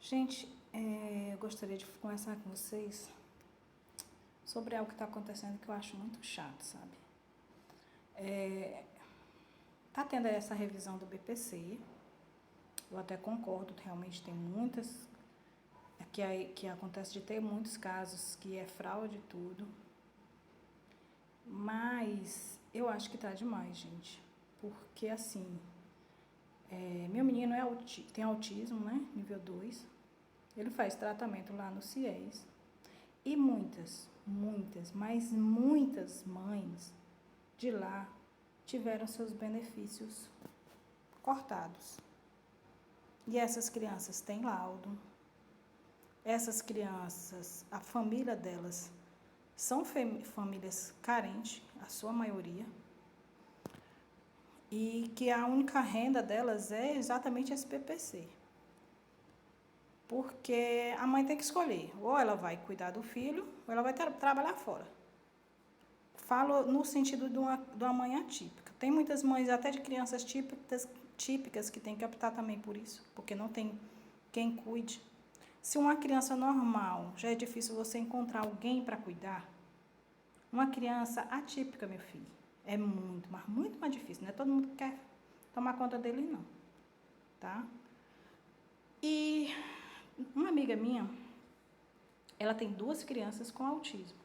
Gente, eu gostaria de conversar com vocês sobre algo que está acontecendo que eu acho muito chato, sabe? Tá tendo essa revisão do BPC, eu até concordo, realmente tem muitas, que acontece de ter muitos casos que é fraude e tudo, mas eu acho que tá demais, gente, porque assim, meu menino tem autismo, né, nível 2, ele faz tratamento lá no CIES, e muitas mães de lá tiveram seus benefícios cortados. E essas crianças têm laudo. Essas crianças, a família delas são famílias carentes, a sua maioria, e que a única renda delas é exatamente esse PPC. Porque a mãe tem que escolher, ou ela vai cuidar do filho, ou ela vai trabalhar fora. Falo no sentido de uma mãe atípica. Tem muitas mães, até de crianças típicas, que têm que optar também por isso, porque não tem quem cuide. Se uma criança normal, já é difícil você encontrar alguém para cuidar, uma criança atípica, meu filho, é muito, mas muito mais difícil. Não é todo mundo que quer tomar conta dele, não. Tá? E uma amiga minha, ela tem 2 crianças com autismo.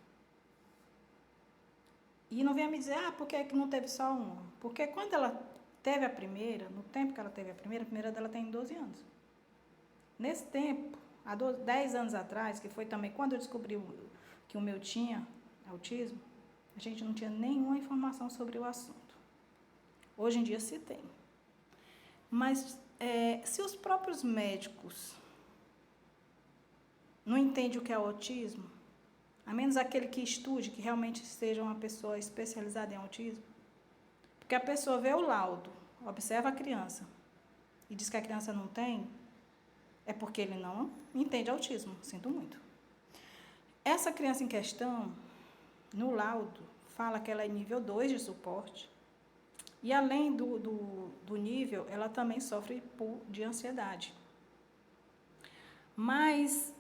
E não venha me dizer, por que não teve só uma? Porque quando ela teve a primeira, no tempo que ela teve a primeira dela tem 12 anos. Nesse tempo, há 10 anos atrás, que foi também quando eu descobri que o meu tinha autismo, a gente não tinha nenhuma informação sobre o assunto. Hoje em dia se tem. Mas se os próprios médicos não entendem o que é o autismo, a menos aquele que estude, que realmente seja uma pessoa especializada em autismo, porque a pessoa vê o laudo, observa a criança e diz que a criança não tem, é porque ele não entende autismo, sinto muito. Essa criança em questão, no laudo, fala que ela é nível 2 de suporte, e além do nível, ela também sofre de ansiedade. Mas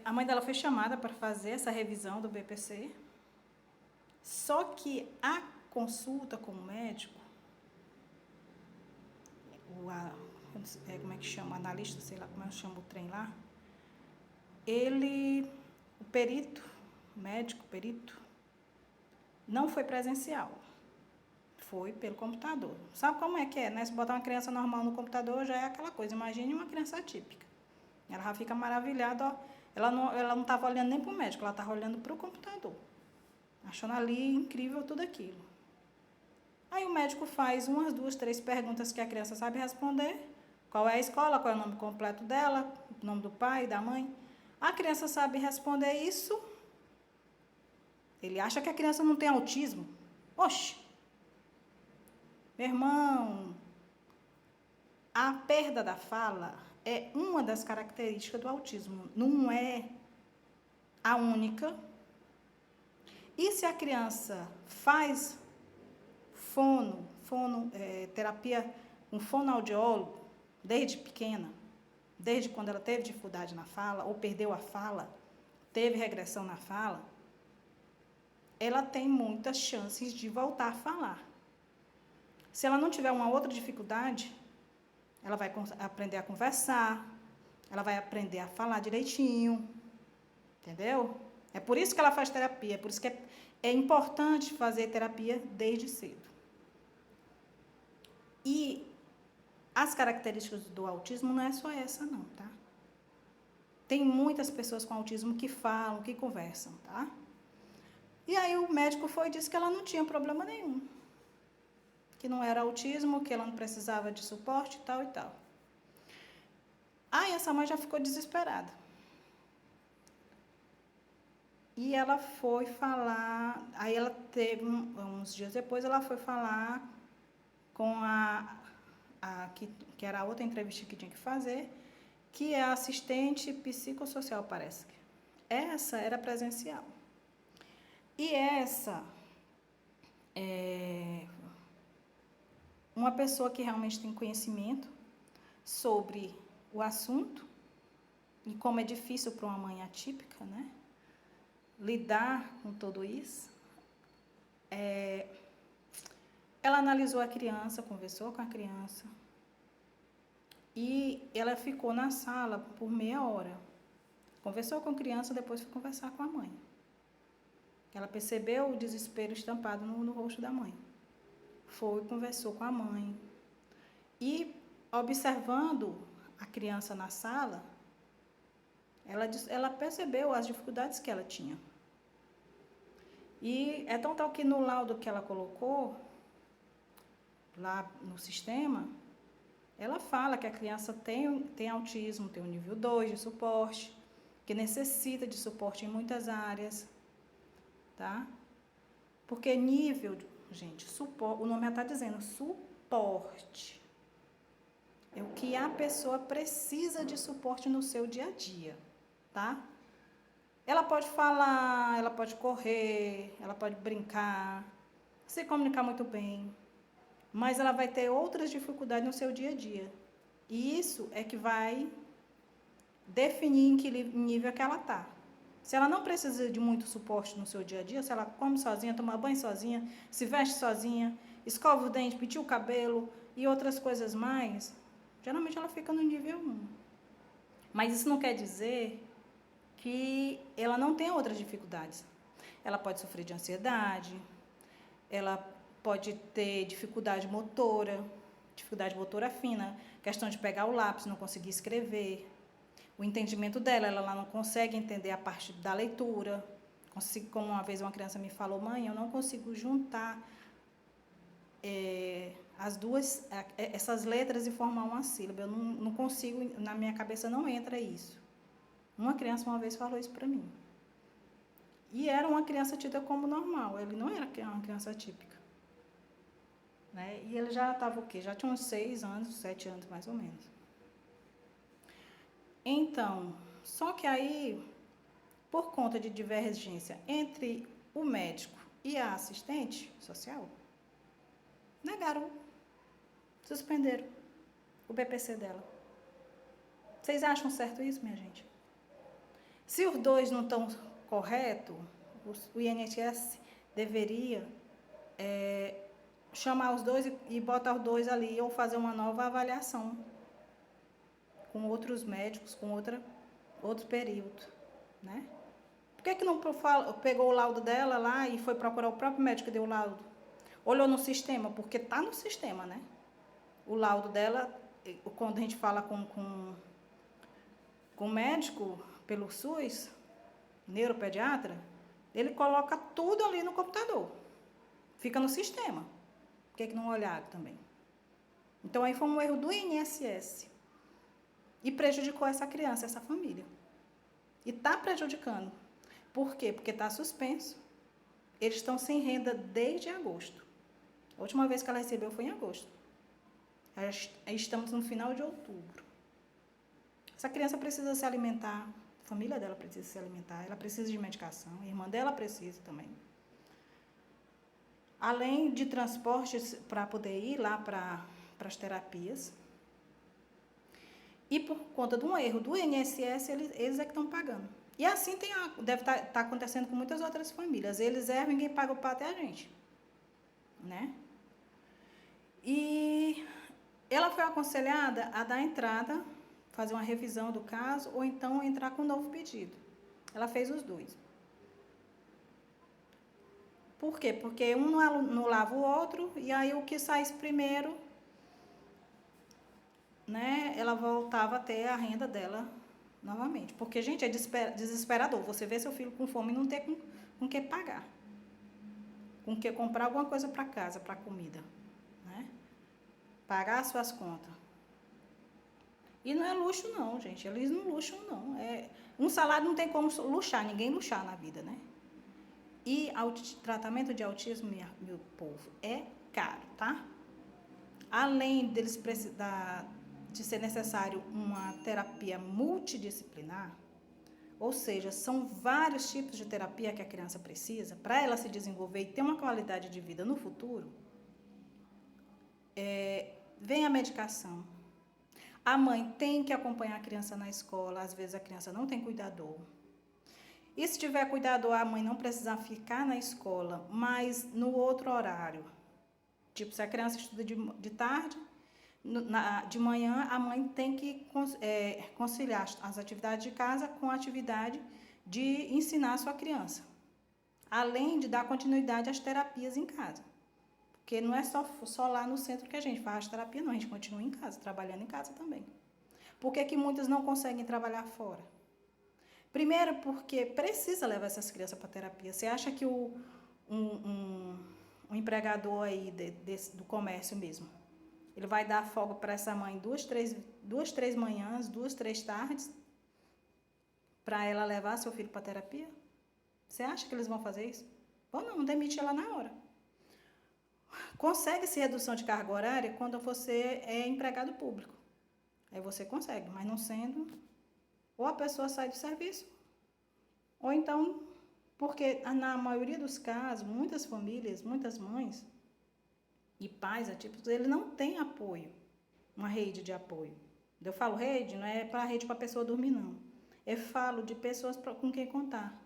a mãe dela foi chamada para fazer essa revisão do BPC, só que a consulta com o médico, como é que chama, analista, sei lá como é que chama o trem lá, o perito, não foi presencial, foi pelo computador. Sabe como é que é, né? Se botar uma criança normal no computador já é aquela coisa, imagine uma criança atípica. Ela já fica maravilhada, ó. Ela não estava olhando nem para o médico, ela estava olhando para o computador, achando ali incrível tudo aquilo. Aí o médico faz 1, 2, 3 perguntas que a criança sabe responder. Qual é a escola, qual é o nome completo dela, o nome do pai, da mãe. A criança sabe responder isso. Ele acha que a criança não tem autismo. Oxe! Meu irmão, a perda da fala é uma das características do autismo. Não é a única. E se a criança faz terapia com fonoaudiólogo desde pequena, desde quando ela teve dificuldade na fala, ou perdeu a fala, teve regressão na fala, ela tem muitas chances de voltar a falar. Se ela não tiver uma outra dificuldade, ela vai aprender a conversar, ela vai aprender a falar direitinho, entendeu? É por isso que ela faz terapia, é por isso que é importante fazer terapia desde cedo. E as características do autismo não é só essa não, tá? Tem muitas pessoas com autismo que falam, que conversam, tá? E aí o médico foi e disse que ela não tinha problema nenhum. Que não era autismo, que ela não precisava de suporte e tal e tal. Aí essa mãe já ficou desesperada. E ela foi falar, aí ela teve, uns dias depois, ela foi falar com que era a outra entrevista que tinha que fazer, que é a assistente psicossocial, parece. Essa era presencial. E essa é uma pessoa que realmente tem conhecimento sobre o assunto, e como é difícil para uma mãe atípica, né? Lidar com tudo isso. Ela analisou a criança, conversou com a criança e ela ficou na sala por meia hora. Conversou com a criança, depois foi conversar com a mãe. Ela percebeu o desespero estampado no rosto da mãe. Foi, conversou com a mãe. E, observando a criança na sala, ela percebeu as dificuldades que ela tinha. E é tão tal que no laudo que ela colocou, lá no sistema, ela fala que a criança tem autismo, tem o nível 2 de suporte, que necessita de suporte em muitas áreas, tá? Porque nível, gente, suporte, o nome já está dizendo, suporte. É o que a pessoa precisa de suporte no seu dia a dia, tá? Ela pode falar, ela pode correr, ela pode brincar, se comunicar muito bem, mas ela vai ter outras dificuldades no seu dia a dia. E isso é que vai definir em que nível que ela está. Se ela não precisa de muito suporte no seu dia a dia, se ela come sozinha, toma banho sozinha, se veste sozinha, escova o dente, penteia o cabelo e outras coisas mais, geralmente ela fica no nível 1. Mas isso não quer dizer que ela não tenha outras dificuldades. Ela pode sofrer de ansiedade, ela pode ter dificuldade motora fina, questão de pegar o lápis, não conseguir escrever. O entendimento dela, ela não consegue entender a parte da leitura. Como uma vez uma criança me falou, mãe, eu não consigo juntar essas letras e formar uma sílaba. Eu não consigo, na minha cabeça não entra isso. Uma criança uma vez falou isso para mim. E era uma criança tida como normal, ele não era uma criança atípica. Né? E ele já estava o quê? Já tinha uns 6 anos, 7 anos mais ou menos. Então, só que aí, por conta de divergência entre o médico e a assistente social, negaram, suspenderam o BPC dela. Vocês acham certo isso, minha gente? Se os dois não estão corretos, o INSS deveria chamar os dois e botar os dois ali ou fazer uma nova avaliação com outros médicos, com outro período, né? Por que não pegou o laudo dela lá e foi procurar o próprio médico que deu o laudo? Olhou no sistema, porque está no sistema, né? O laudo dela, quando a gente fala com o médico pelo SUS, neuropediatra, ele coloca tudo ali no computador. Fica no sistema. Por que não olharam também? Então, aí foi um erro do INSS. E prejudicou essa criança, essa família. E está prejudicando. Por quê? Porque está suspenso. Eles estão sem renda desde agosto. A última vez que ela recebeu foi em agosto. Estamos no final de outubro. Essa criança precisa se alimentar. A família dela precisa se alimentar. Ela precisa de medicação. A irmã dela precisa também. Além de transportes para poder ir lá para as terapias. E por conta de um erro do INSS, eles é que estão pagando. E assim deve estar acontecendo com muitas outras famílias. Eles erram e ninguém paga o pato é a gente. Né? E ela foi aconselhada a dar entrada, fazer uma revisão do caso, ou então entrar com um novo pedido. Ela fez os dois. Por quê? Porque um não lava o outro, e aí o que saísse primeiro, né, ela voltava a ter a renda dela novamente. Porque, gente, é desesperador. Você vê seu filho com fome e não ter com que pagar. Com que comprar alguma coisa para casa, para comida. Né? Pagar as suas contas. E não é luxo não, gente. Eles não luxam não. Um salário não tem como luxar, ninguém luxar na vida, né? E tratamento de autismo, meu povo, é caro, tá? Além deles precisar de ser necessário uma terapia multidisciplinar, ou seja, são vários tipos de terapia que a criança precisa para ela se desenvolver e ter uma qualidade de vida no futuro, vem a medicação. A mãe tem que acompanhar a criança na escola, às vezes a criança não tem cuidador. E se tiver cuidador, a mãe não precisa ficar na escola, mas no outro horário. Tipo, se a criança estuda de tarde, de manhã, a mãe tem que conciliar as atividades de casa com a atividade de ensinar a sua criança. Além de dar continuidade às terapias em casa. Porque não é só lá no centro que a gente faz terapia, não. A gente continua em casa, trabalhando em casa também. Por que muitas não conseguem trabalhar fora? Primeiro, porque precisa levar essas crianças para terapia. Você acha que um empregador aí do comércio mesmo, ele vai dar folga para essa mãe duas, três manhãs, 2, 3 tardes, para ela levar seu filho para terapia? Você acha que eles vão fazer isso? Ou não, demite ela na hora. Consegue-se redução de carga horária quando você é empregado público. Aí você consegue, mas não sendo, ou a pessoa sai do serviço, ou então, porque na maioria dos casos, muitas famílias, muitas mães e pais atípicos, ele não tem apoio, uma rede de apoio. Eu falo rede, não é para rede para a pessoa dormir, não. Eu falo de pessoas com quem contar.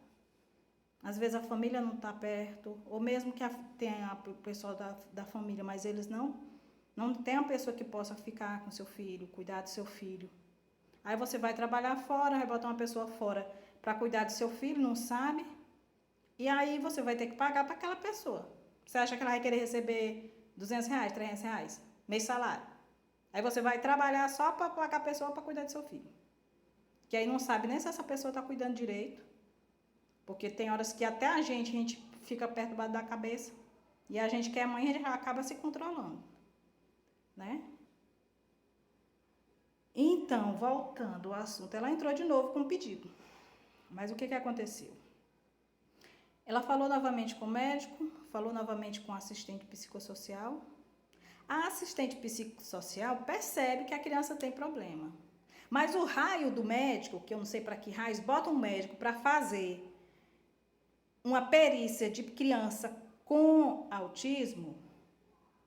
Às vezes a família não está perto, ou mesmo que tenha o pessoal da família, mas eles não tem uma pessoa que possa ficar com seu filho, cuidar do seu filho. Aí você vai trabalhar fora, vai botar uma pessoa fora para cuidar do seu filho, não sabe, e aí você vai ter que pagar para aquela pessoa. Você acha que ela vai querer receber R$200, R$300, mês salário? Aí você vai trabalhar só para pagar a pessoa para cuidar do seu filho. Que aí não sabe nem se essa pessoa está cuidando direito. Porque tem horas que até a gente fica perto da cabeça. E a gente que é mãe, a gente acaba se controlando. Né? Então, voltando ao assunto, ela entrou de novo com um pedido. Mas o que aconteceu? Ela falou novamente com o médico, falou novamente com o assistente psicossocial. A assistente psicossocial percebe que a criança tem problema. Mas o raio do médico, que eu não sei para que raios, bota um médico para fazer uma perícia de criança com autismo,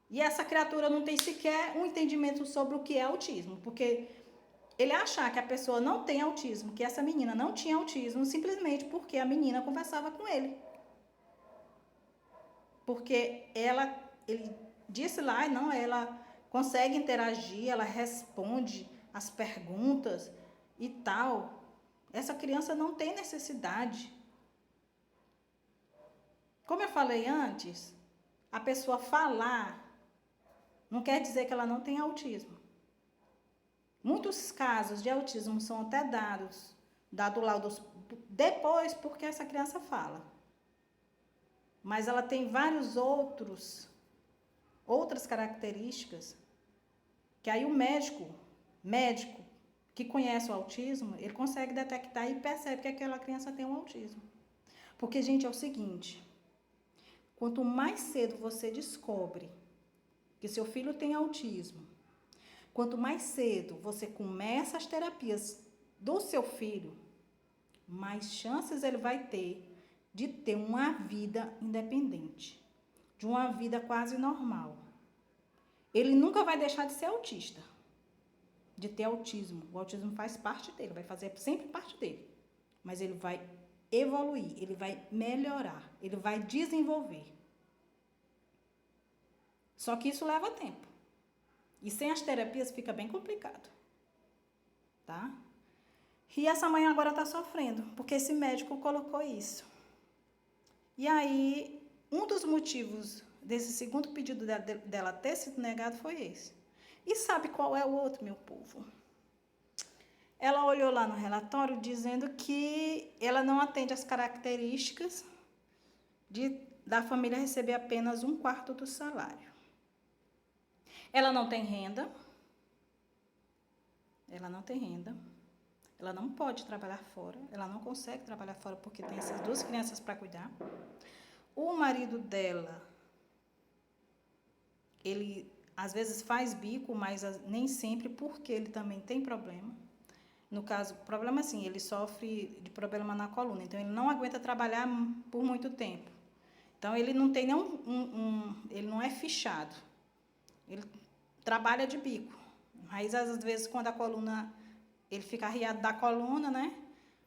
e essa criatura não tem sequer um entendimento sobre o que é autismo, porque ele achar que a pessoa não tem autismo, que essa menina não tinha autismo, simplesmente porque a menina conversava com ele. Porque ele disse lá, não, ela consegue interagir, ela responde as perguntas e tal. Essa criança não tem necessidade. Como eu falei antes, a pessoa falar não quer dizer que ela não tem autismo. Muitos casos de autismo são até dado laudos depois porque essa criança fala. Mas ela tem vários outras características que aí o médico que conhece o autismo, ele consegue detectar e percebe que aquela criança tem um autismo. Porque, gente, é o seguinte, quanto mais cedo você descobre que seu filho tem autismo, quanto mais cedo você começa as terapias do seu filho, mais chances ele vai ter de ter uma vida independente, de uma vida quase normal. Ele nunca vai deixar de ser autista, de ter autismo. O autismo faz parte dele, vai fazer sempre parte dele. Mas ele vai evoluir, ele vai melhorar, ele vai desenvolver. Só que isso leva tempo. E sem as terapias fica bem complicado. Tá? E essa mãe agora está sofrendo, porque esse médico colocou isso. E aí, um dos motivos desse segundo pedido dela ter sido negado foi esse. E sabe qual é o outro, meu povo? Ela olhou lá no relatório dizendo que ela não atende às características da família receber apenas 1/4 do salário. Ela não tem renda. Ela não pode trabalhar fora. Ela não consegue trabalhar fora porque tem essas 2 crianças para cuidar. O marido dela, ele às vezes faz bico, mas nem sempre, porque ele também tem problema. No caso, problema assim, ele sofre de problema na coluna, então ele não aguenta trabalhar por muito tempo. Então ele não tem ele não é fichado. Ele trabalha de bico, Mas às vezes quando a coluna, ele fica arriado da coluna, né?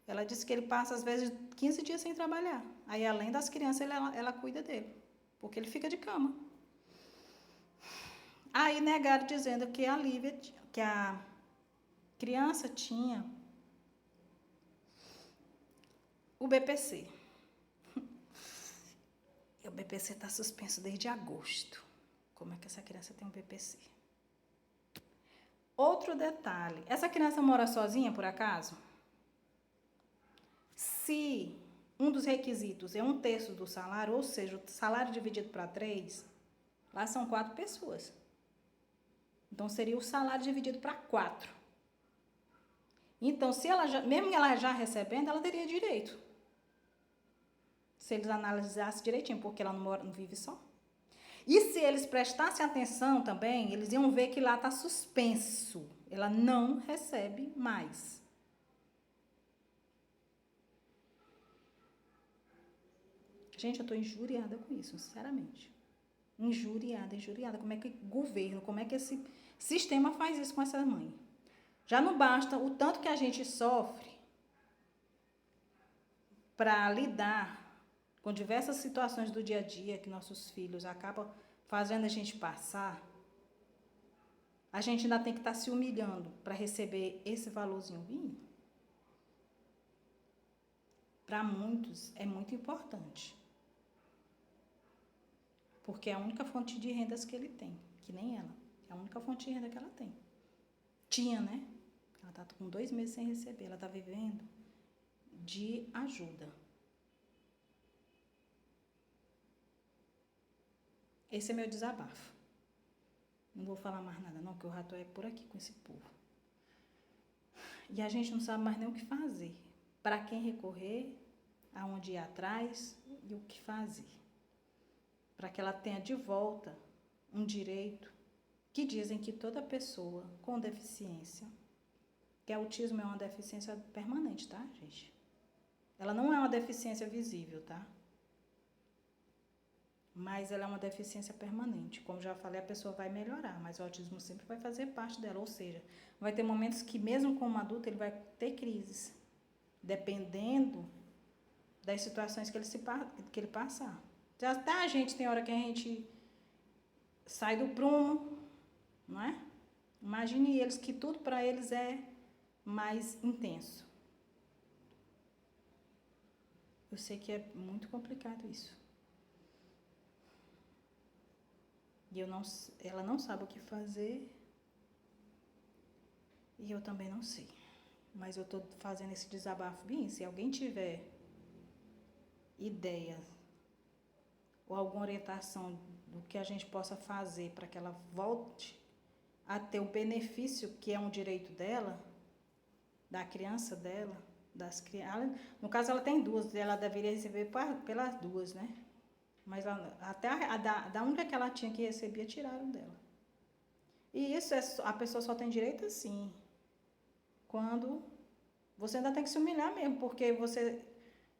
Ela disse que ele passa às vezes 15 dias sem trabalhar. Aí além das crianças, ela cuida dele, porque ele fica de cama. Aí negaram dizendo que a Lívia, que a criança tinha o BPC. E o BPC está suspenso desde agosto. Como é que essa criança tem um BPC? Outro detalhe, essa criança mora sozinha, por acaso? Se um dos requisitos é 1/3 do salário, ou seja, o salário dividido para 3, lá são 4 pessoas. Então, seria o salário dividido para 4. Então, se ela mesmo ela já recebendo, ela teria direito. Se eles analisassem direitinho, porque ela não vive só. E se eles prestassem atenção também, eles iam ver que lá está suspenso. Ela não recebe mais. Gente, eu estou injuriada com isso, sinceramente. Injuriada. Como é que o governo, como é que esse sistema faz isso com essa mãe? Já não basta o tanto que a gente sofre para lidar com diversas situações do dia a dia que nossos filhos acabam fazendo a gente passar. A gente ainda tem que estar se humilhando para receber esse valorzinho. Para muitos é muito importante. Porque é a única fonte de rendas que ele tem, que nem ela. É a única fonte de renda que ela tem. Tinha, né? Ela está com 2 meses sem receber. Ela está vivendo de ajuda. Esse é meu desabafo. Não vou falar mais nada, não, que o rato é por aqui com esse povo. E a gente não sabe mais nem o que fazer. Para quem recorrer, aonde ir atrás e o que fazer. Para que ela tenha de volta um direito que dizem que toda pessoa com deficiência, que autismo é uma deficiência permanente, tá, gente? Ela não é uma deficiência visível, tá? Mas ela é uma deficiência permanente. Como já falei, a pessoa vai melhorar, mas o autismo sempre vai fazer parte dela. Ou seja, vai ter momentos que mesmo como adulto ele vai ter crises, dependendo das situações que ele passar. Até a gente tem hora que a gente sai do prumo, não é? Imagine eles que tudo para eles é mais intenso. Eu sei que é muito complicado isso. E ela não sabe o que fazer. E eu também não sei. Mas eu estou fazendo esse desabafo bem. Se alguém tiver ideia ou alguma orientação do que a gente possa fazer para que ela volte a ter o benefício que é um direito dela, da criança dela, das crianças. No caso, ela tem 2, ela deveria receber pelas 2, né? Mas até da única que ela tinha que recebia, tiraram dela. E isso a pessoa só tem direito assim, quando você ainda tem que se humilhar mesmo, porque você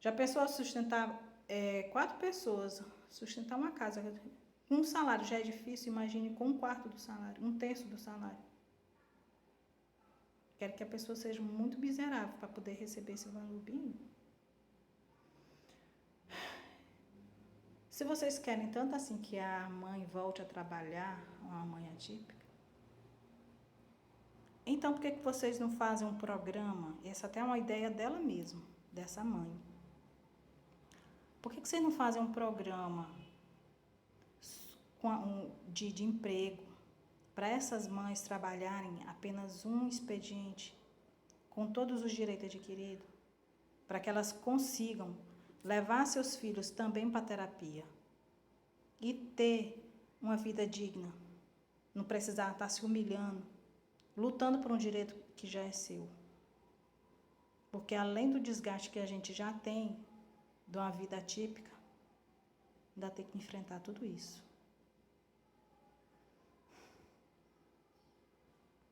já pensou a sustentar 4 pessoas, sustentar uma casa, com um salário já é difícil, imagine com 1/4 do salário, 1/3 do salário. Quero que a pessoa seja muito miserável para poder receber esse valor mínimo. Se vocês querem tanto assim que a mãe volte a trabalhar, uma mãe atípica, então por que vocês não fazem um programa? Essa até é uma ideia dela mesma, dessa mãe. Por que vocês não fazem um programa de emprego para essas mães trabalharem apenas um expediente com todos os direitos adquiridos, para que elas consigam levar seus filhos também para a terapia e ter uma vida digna, não precisar estar se humilhando, lutando por um direito que já é seu. Porque além do desgaste que a gente já tem de uma vida atípica, ainda tem que enfrentar tudo isso.